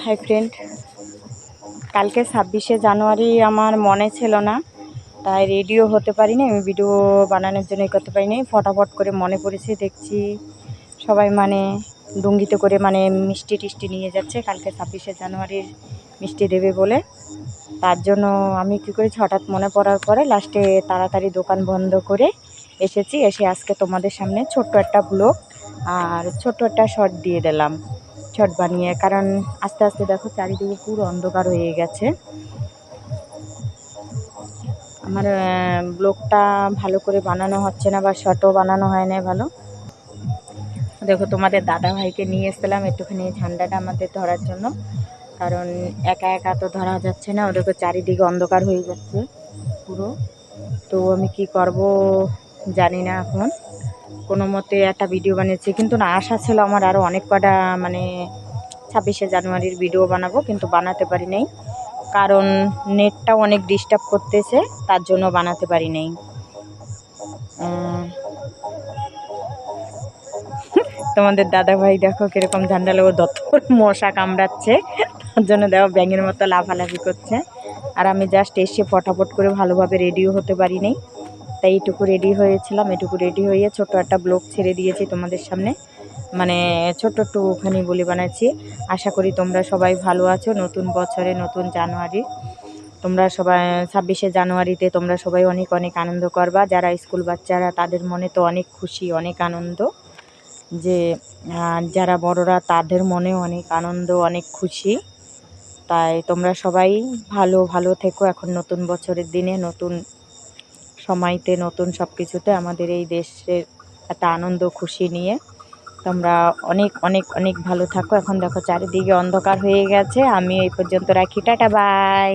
Hi friend, কালকে 26শে জানুয়ারি আমার মনে ছিল না, তাই রেডিও হতে পারিনি। আমি ভিডিও বানানোর জন্য করতে পারিনি। ফটাফট করে মনে পড়েছে, দেখছি সবাই ডুঙ্গিতে করে মিষ্টি টিষ্টি নিয়ে যাচ্ছে কালকে 26শে জানুয়ারির মিষ্টি দেবে বলে। তার জন্য আমি কী করেছি, হঠাৎ মনে পড়ার পরে লাস্টে তাড়াতাড়ি দোকান বন্ধ করে এসে আজকে তোমাদের সামনে ছোট্ট একটা ব্লগ আর ছোট্ট একটা শর্ট দিয়ে দিলাম, শর্ট বানিয়ে। কারণ আস্তে আস্তে দেখো চারিদিকে পুরো অন্ধকার হয়ে গেছে। আমার ব্লগটা ভালো করে বানানো হচ্ছে না বা শর্টও বানানো হয় না ভালো। দেখো তোমাদের দাদা ভাইকে নিয়ে এসেছিলাম একটুখানি ঝান্ডাটা আমাদের ধরার জন্য, কারণ একা একা তো ধরা যাচ্ছে না, ওদেরকে চারিদিকে অন্ধকার হয়ে যাচ্ছে পুরো। তো আমি কি করব জানি না, এখন কোনো মতে একটা ভিডিও বানিয়েছি। কিন্তু না, আশা ছিল আমার আরও অনেক কটা 26শে জানুয়ারির ভিডিও বানাবো, কিন্তু বানাতে পারি নাই, কারণ নেটটাও অনেক ডিস্টার্ব করতেছে, তার জন্য বানাতে পারি নাই। তোমাদের দাদা ভাই দেখো কিরকম ঝান্ডা লোক মশা কামড়াচ্ছে, তার জন্য দেখো ব্যাঙের মতো লাফালাফি করছে। আর আমি জাস্ট এসে ফটাফট করে ভালোভাবে রেডিও হতে পারি নাই, তাই এটুকু রেডি হয়েছিলাম। এটুকু রেডি হয়ে ছোট্ট একটা ব্লগ ছেড়ে দিয়েছি তোমাদের সামনে, ছোট্ট একটুখানি বলে বানাচ্ছি। আশা করি তোমরা সবাই ভালো আছো। নতুন বছরে, নতুন জানুয়ারি, তোমরা সবাই 26শে জানুয়ারিতে তোমরা সবাই অনেক অনেক আনন্দ করবা। যারা স্কুল বাচ্চারা তাদের মনে তো অনেক খুশি, অনেক আনন্দ। যে যারা বড়রা তাদের মনে অনেক আনন্দ, অনেক খুশি। তাই তোমরা সবাই ভালো ভালো থেকো। এখন নতুন বছরের দিনে, নতুন সময়তে, নতুন সব কিছুতে আমাদের এই দেশের একটা আনন্দ খুশি নিয়ে তোমরা অনেক অনেক অনেক ভালো থাকো। এখন দেখো চারিদিকে অন্ধকার হয়ে গেছে। আমি এই পর্যন্ত রাখি, টাটা বাই।